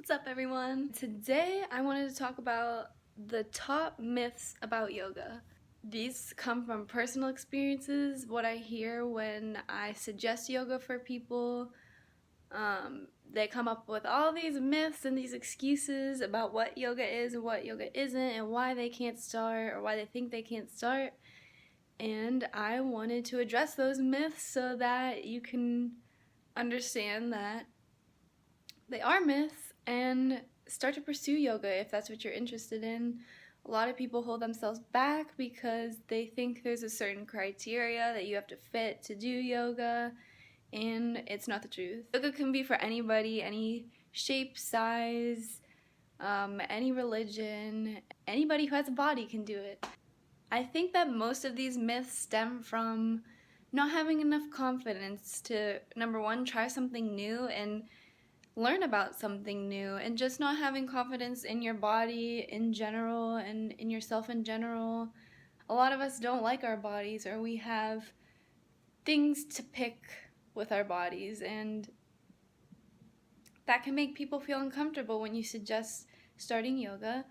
What's up, everyone? Today I wanted to talk about the top myths about yoga. These come from personal experiences, what I hear when I suggest yoga for people. They come up with all these myths and these excuses about what yoga is and what yoga isn't and why they can't start or why they think they can't start. And I wanted to address those myths so that you can understand that they are myths and start to pursue yoga if that's what you're interested in. A lot of people hold themselves back because they think there's a certain criteria that you have to fit to do yoga, and it's not the truth. Yoga can be for anybody, any shape, size, any religion. Anybody who has a body can do it. I think that most of these myths stem from not having enough confidence to, number one, try something new and learn about something new, and just not having confidence in your body in general and in yourself in general. A lot of us don't like our bodies, or we have things to pick with our bodies, and that can make people feel uncomfortable when you suggest starting yoga.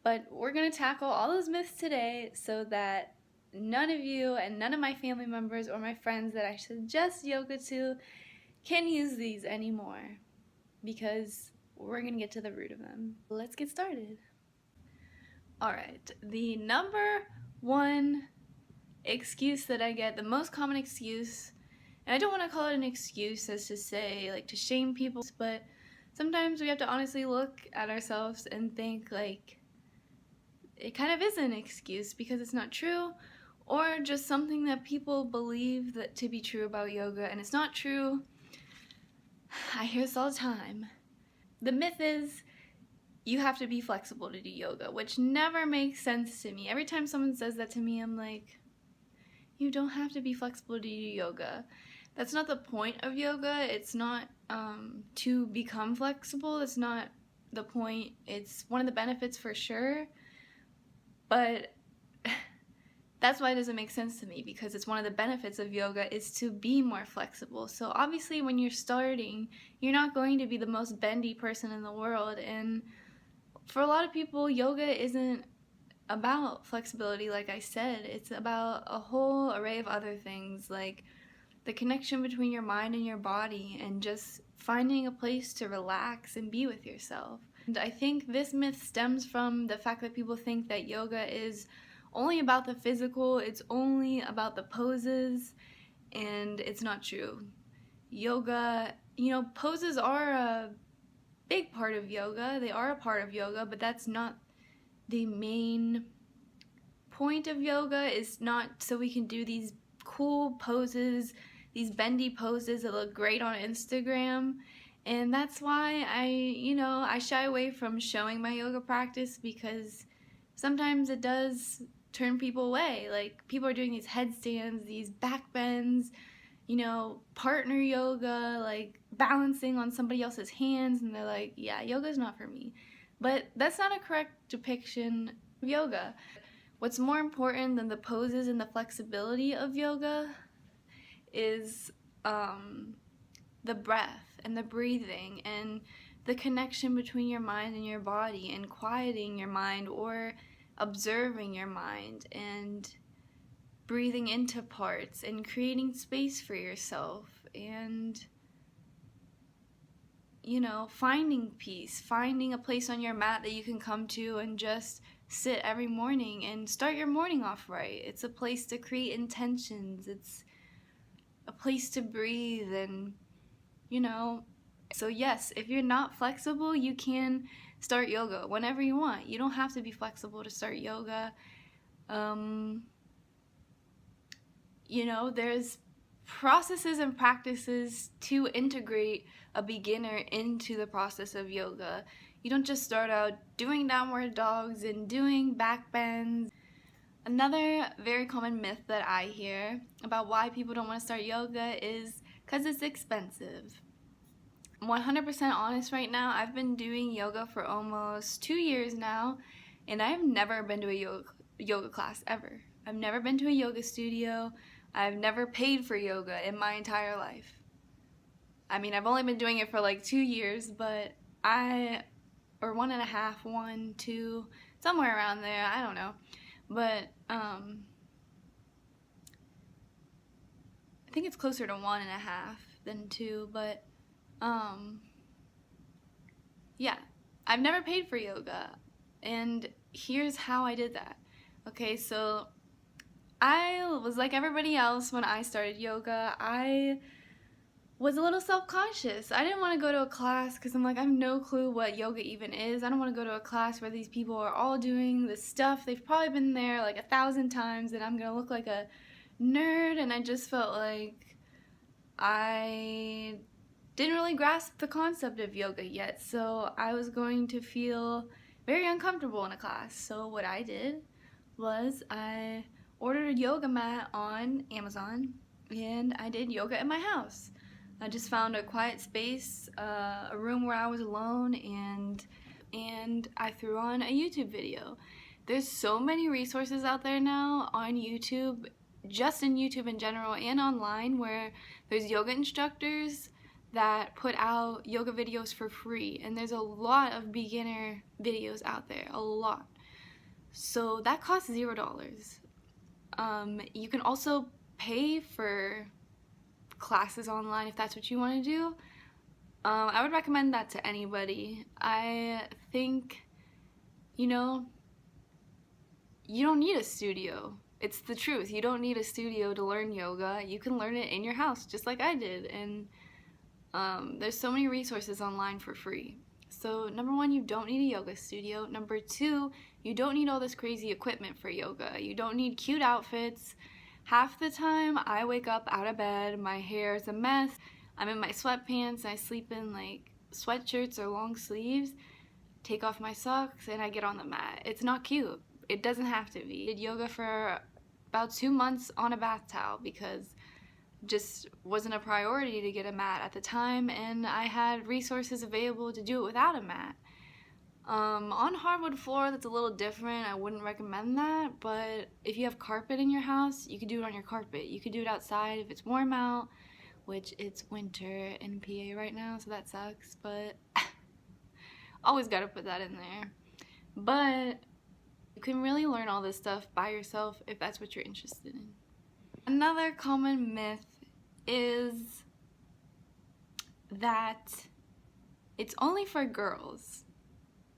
But we're going to tackle all those myths today so that none of you and none of my family members or my friends that I suggest yoga to can use these anymore, because we're gonna get to the root of them. Let's get started. Alright, the number one excuse that I get, the most common excuse, and I don't want to call it an excuse as to say, like, to shame people, but sometimes we have to honestly look at ourselves and think, like, it kind of is an excuse because it's not true, or just something that people believe that to be true about yoga, and it's not true. I hear this all the time. The myth is you have to be flexible to do yoga, which never makes sense to me. Every time someone says that to me, I'm like, you don't have to be flexible to do yoga. That's not the point of yoga. It's not to become flexible. It's not the point. It's one of the benefits for sure, but that's why it doesn't make sense to me, because it's one of the benefits of yoga is to be more flexible. So obviously when you're starting, you're not going to be the most bendy person in the world, and for a lot of people, yoga isn't about flexibility, like I said. It's about a whole array of other things, like the connection between your mind and your body, and just finding a place to relax and be with yourself. And I think this myth stems from the fact that people think that yoga is only about the physical, it's only about the poses, and it's not true. Yoga, poses are a big part of yoga. They are a part of yoga, but that's not the main point of yoga. It's not so we can do these cool poses, these bendy poses that look great on Instagram. And that's why I shy away from showing my yoga practice, because sometimes it does turn people away. Like, people are doing these headstands, these back bends, partner yoga, like balancing on somebody else's hands, and they're like, yeah, yoga's not for me. But that's not a correct depiction of yoga. What's more important than the poses and the flexibility of yoga is the breath and the breathing and the connection between your mind and your body, and quieting your mind or observing your mind and breathing into parts and creating space for yourself, and finding peace, finding a place on your mat that you can come to and just sit every morning and start your morning off right. It's a place to create intentions. It's a place to breathe, and so yes, if you're not flexible, you can start yoga whenever you want. You don't have to be flexible to start yoga. There's processes and practices to integrate a beginner into the process of yoga. You don't just start out doing downward dogs and doing back bends. Another very common myth that I hear about why people don't want to start yoga is because it's expensive. I'm 100% honest right now. I've been doing yoga for almost 2 years now, and I've never been to a yoga class ever. I've never been to a yoga studio. I've never paid for yoga in my entire life. I mean, I've only been doing it for like 2 years, but I or 1.5, 1, 2, somewhere around there. I don't know. But I think it's closer to 1.5 than 2. But yeah, I've never paid for yoga, and here's how I did that. Okay, so I was like everybody else when I started yoga. I was a little self-conscious. I didn't want to go to a class because I'm like, I have no clue what yoga even is. I don't want to go to a class where these people are all doing this stuff. They've probably been there like 1,000 times and I'm going to look like a nerd. And I just felt like I didn't really grasp the concept of yoga yet. So I was going to feel very uncomfortable in a class. So what I did was I ordered a yoga mat on Amazon and I did yoga in my house. I just found a quiet space, a room where I was alone, and I threw on a YouTube video. There's so many resources out there now on YouTube, just in YouTube in general and online, where there's yoga instructors that put out yoga videos for free, and there's a lot of beginner videos out there, a lot. So that costs $0. You can also pay for classes online if that's what you want to do. I would recommend that to anybody. I think, you don't need a studio. It's the truth. You don't need a studio to learn yoga. You can learn it in your house just like I did, and there's so many resources online for free. So number 1, you don't need a yoga studio. Number 2, you don't need all this crazy equipment for yoga. You don't need cute outfits. Half the time I wake up out of bed, my hair is a mess, I'm in my sweatpants, I sleep in like sweatshirts or long sleeves, take off my socks, and I get on the mat. It's not cute. It doesn't have to be. I did yoga for about 2 months on a bath towel because it just wasn't a priority to get a mat at the time, and I had resources available to do it without a mat. On hardwood floor, that's a little different. I wouldn't recommend that, but if you have carpet in your house, you could do it on your carpet. You could do it outside if it's warm out, which it's winter in PA right now, so that sucks, but always gotta put that in there. But you can really learn all this stuff by yourself if that's what you're interested in. Another common myth is that it's only for girls,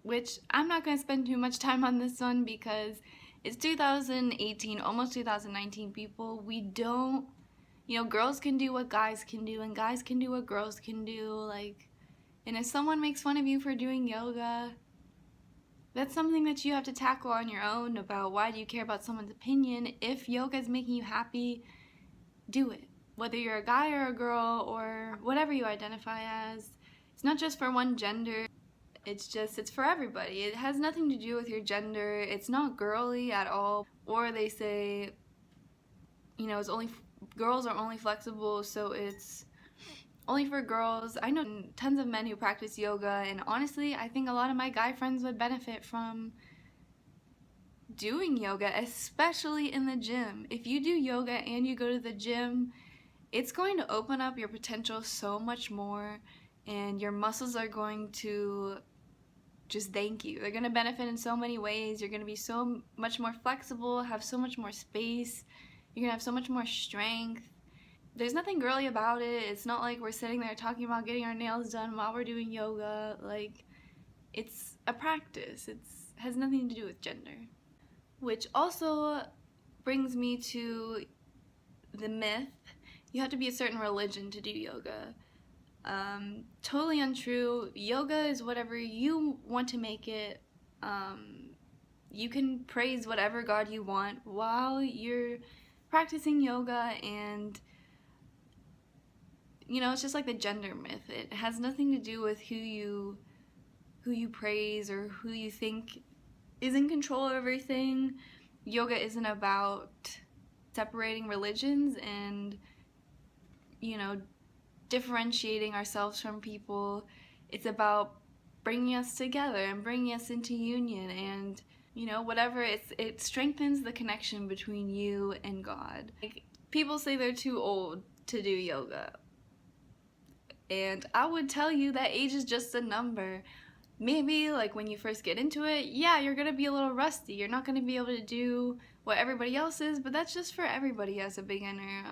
which I'm not going to spend too much time on this one because it's 2018, almost 2019, people. We don't, girls can do what guys can do, and guys can do what girls can do, and if someone makes fun of you for doing yoga, that's something that you have to tackle on your own. About why do you care about someone's opinion? If yoga is making you happy, do it. Whether you're a guy or a girl or whatever you identify as. It's not just for one gender. It's for everybody. It has nothing to do with your gender. It's not girly at all. Or they say, it's only girls are only flexible, so it's only for girls. I know tons of men who practice yoga, and honestly, I think a lot of my guy friends would benefit from doing yoga, especially in the gym. If you do yoga and you go to the gym, it's going to open up your potential so much more, and your muscles are going to just thank you. They're going to benefit in so many ways. You're going to be so much more flexible, have so much more space. You're going to have so much more strength. There's nothing girly about it. It's not like we're sitting there talking about getting our nails done while we're doing yoga. It's a practice. It has nothing to do with gender. Which also brings me to the myth. You have to be a certain religion to do yoga. Totally untrue. Yoga is whatever you want to make it. You can praise whatever God you want while you're practicing yoga, and it's just like the gender myth. It has nothing to do with who you praise or who you think is in control of everything. Yoga isn't about separating religions and differentiating ourselves from people. It's about bringing us together and bringing us into union, and whatever. It strengthens the connection between you and God. People say they're too old to do yoga, and I would tell you that age is just a number. maybe like when you first get into it, yeah, you're gonna be a little rusty. You're not gonna be able to do what everybody else is, but that's just for everybody as a beginner.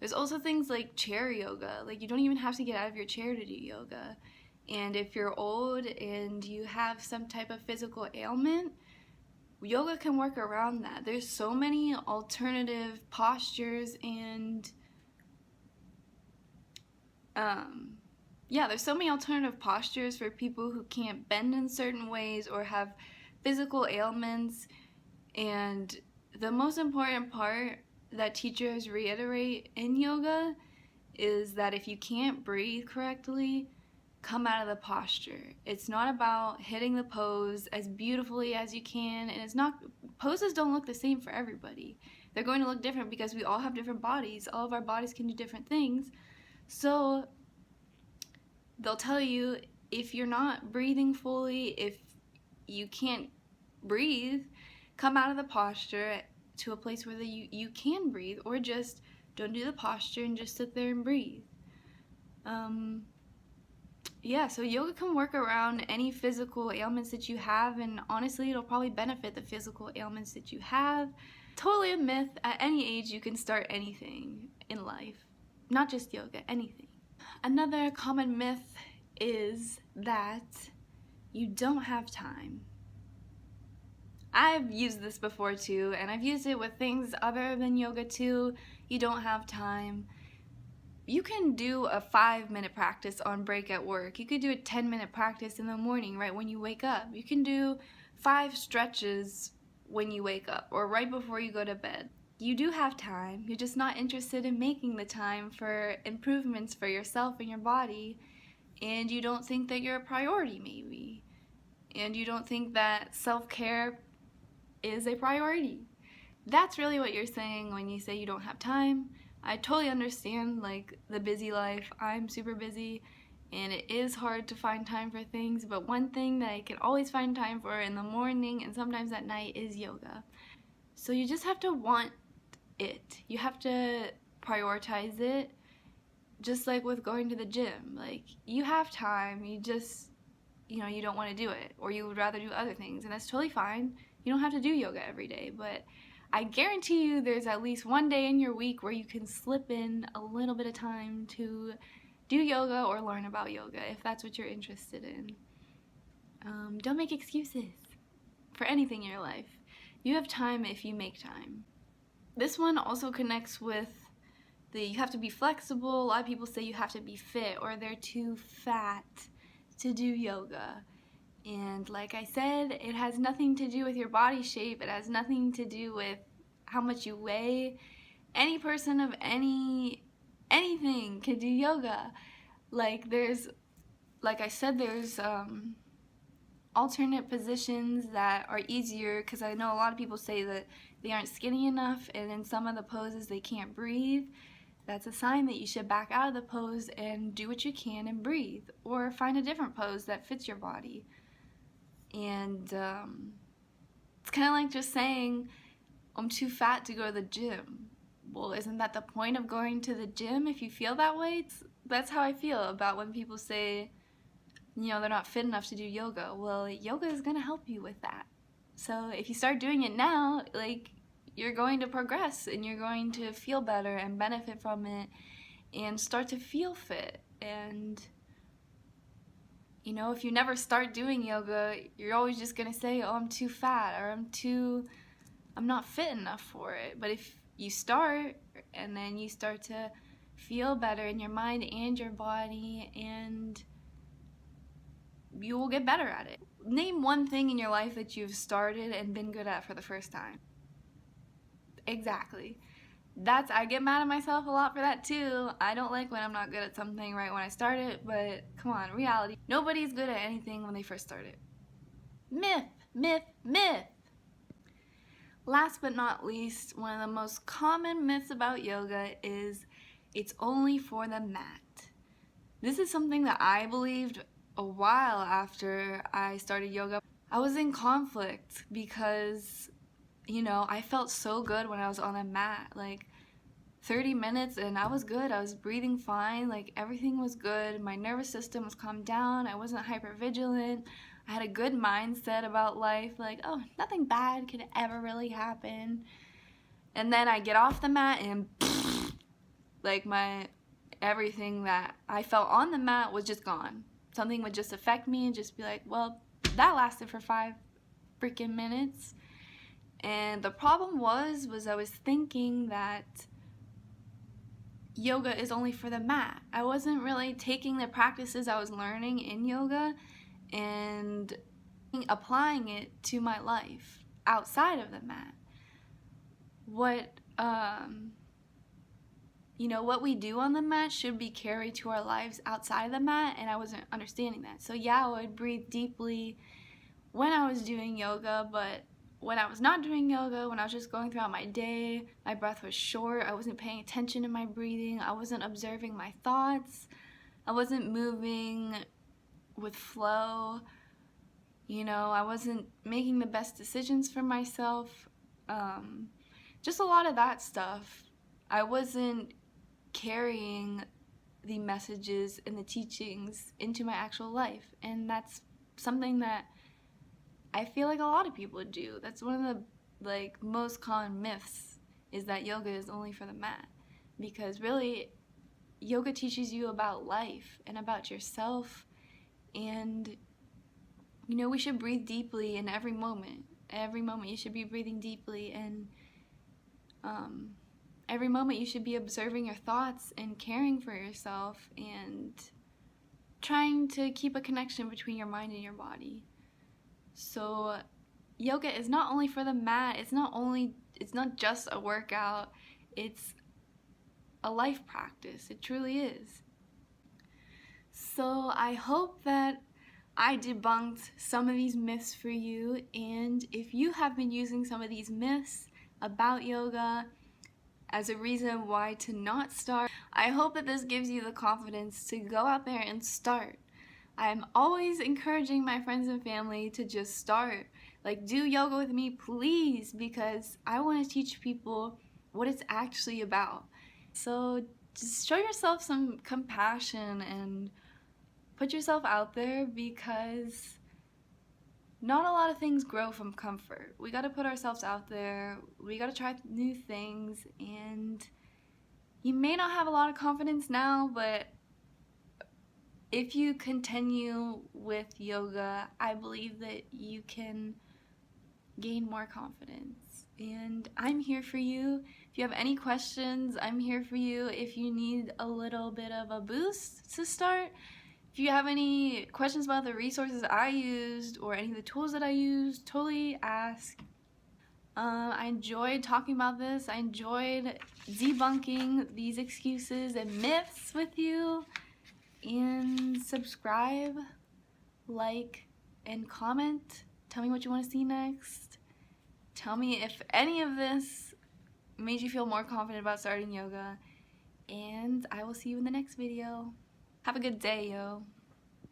There's also things like chair yoga. Like, you don't even have to get out of your chair to do yoga. And if you're old and you have some type of physical ailment, yoga can work around that. There's so many alternative postures and there's so many alternative postures for people who can't bend in certain ways or have physical ailments. And the most important part that teachers reiterate in yoga is that if you can't breathe correctly, come out of the posture. It's not about hitting the pose as beautifully as you can, and it's not, poses don't look the same for everybody. They're going to look different because we all have different bodies. All of our bodies can do different things. So they'll tell you, if you're not breathing fully, if you can't breathe, come out of the posture to a place where you can breathe, or just don't do the posture and just sit there and breathe. So yoga can work around any physical ailments that you have, and honestly, it'll probably benefit the physical ailments that you have. Totally a myth. At any age, you can start anything in life, not just yoga, anything. Another common myth is that you don't have time. I've used this before too, and I've used it with things other than yoga too. You don't have time. You can do a 5-minute practice on break at work. You could do a 10-minute practice in the morning right when you wake up. You can do 5 stretches when you wake up or right before you go to bed. You do have time. You're just not interested in making the time for improvements for yourself and your body, and you don't think that you're a priority maybe, and you don't think that self-care is a priority. That's really what you're saying when you say you don't have time. I totally understand, like, the busy life. I'm super busy, and it is hard to find time for things, but one thing that I can always find time for in the morning and sometimes at night is yoga. So you just have to want it. You have to prioritize it, just like with going to the gym. Like, you have time, you just, you don't want to do it, or you would rather do other things, and that's totally fine. You don't have to do yoga every day, but I guarantee you there's at least one day in your week where you can slip in a little bit of time to do yoga or learn about yoga if that's what you're interested in. Don't make excuses for anything in your life. You have time if you make time. This one also connects with you have to be flexible. A lot of people say you have to be fit or they're too fat to do yoga. And like I said, it has nothing to do with your body shape. It has nothing to do with how much you weigh. Any person of anything can do yoga. Like I said, there's alternate positions that are easier, because I know a lot of people say that they aren't skinny enough, and in some of the poses they can't breathe. That's a sign that you should back out of the pose and do what you can and breathe, or find a different pose that fits your body. And it's kind of like just saying, I'm too fat to go to the gym. Well, isn't that the point of going to the gym if you feel that way? That's how I feel about when people say, they're not fit enough to do yoga. Well, yoga is going to help you with that. So if you start doing it now, you're going to progress and you're going to feel better and benefit from it and start to feel fit. And if you never start doing yoga, you're always just going to say, oh, I'm too fat, or I'm not fit enough for it. But if you start, and then you start to feel better in your mind and your body, and you will get better at it. Name one thing in your life that you've started and been good at for the first time. Exactly. I get mad at myself a lot for that too. I don't like when I'm not good at something right when I start it, but come on, reality. Nobody's good at anything when they first start it. Myth, myth, myth. Last but not least, one of the most common myths about yoga is it's only for the mat. This is something that I believed a while after I started yoga. I was in conflict because I felt so good when I was on a mat. Like, 30 minutes and I was good. I was breathing fine, like everything was good. My nervous system was calmed down. I wasn't hypervigilant. I had a good mindset about life, like, oh, nothing bad could ever really happen. And then I get off the mat and like everything that I felt on the mat was just gone. Something would just affect me and just be like, well, that lasted for 5 freaking minutes. And the problem was I was thinking that yoga is only for the mat. I wasn't really taking the practices I was learning in yoga and applying it to my life outside of the mat. What we do on the mat should be carried to our lives outside of the mat, and I wasn't understanding that. So yeah, I would breathe deeply when I was doing yoga, but when I was not doing yoga, when I was just going throughout my day, my breath was short. I wasn't paying attention to my breathing. I wasn't observing my thoughts. I wasn't moving with flow. I wasn't making the best decisions for myself. Just a lot of that stuff. I wasn't carrying the messages and the teachings into my actual life, and that's something that I feel like a lot of people do. That's one of the most common myths, is that yoga is only for the mat, because really yoga teaches you about life and about yourself, and we should breathe deeply in every moment. Every moment you should be breathing deeply, and every moment you should be observing your thoughts and caring for yourself and trying to keep a connection between your mind and your body. So yoga is not only for the mat, it's not just a workout, it's a life practice. It truly is. So I hope that I debunked some of these myths for you, and if you have been using some of these myths about yoga as a reason why to not start, I hope that this gives you the confidence to go out there and start. I'm always encouraging my friends and family to just start. Do yoga with me, please, because I want to teach people what it's actually about. So just show yourself some compassion and put yourself out there, because not a lot of things grow from comfort. We got to put ourselves out there. We got to try new things, and you may not have a lot of confidence now, but if you continue with yoga, I believe that you can gain more confidence. And I'm here for you. If you have any questions, I'm here for you. If you need a little bit of a boost to start, if you have any questions about the resources I used or any of the tools that I used, totally ask. I enjoyed talking about this. I enjoyed debunking these excuses and myths with you. And subscribe, like, and comment. Tell me what you want to see next. Tell me if any of this made you feel more confident about starting yoga. And I will see you in the next video. Have a good day, yo.